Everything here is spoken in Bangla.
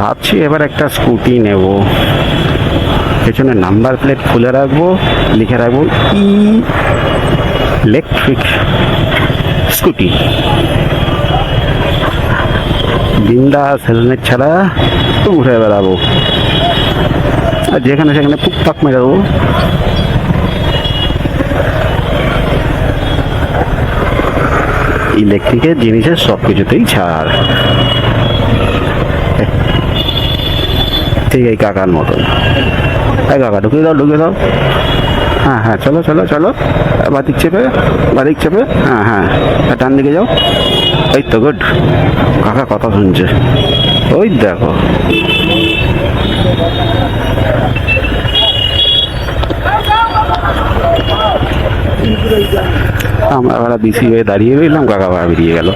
ভাবছি এবার একটা স্কুটি নেব, পেছনে নাম্বার প্লেট খুলে রাখবো, লিখে রাখবো ইলেকট্রিক স্কুটি। বিন্দাস হেলমেট ছাড়া ঘুরে বেড়াবো, আর যেখানে সেখানে পুকপাক মেরে দেবো। ইলেকট্রিকের জিনিসের সব কিছুতেই ছাড়, ঠিক এই কাকার মতন। এই কাকা ঢুকিয়ে দাও, ঢুকিয়ে দাও। হ্যাঁ হ্যাঁ, চলো চলো চলো, বাদিক চেপে, বাদিক চেপে, হ্যাঁ হ্যাঁ, ডান দিকে যাও। এই তো গুড, কাকা কথা শুনছে, ওই দেখো। আমরা বেশি হয়ে দাঁড়িয়ে রইলাম, কাকা বেরিয়ে গেল।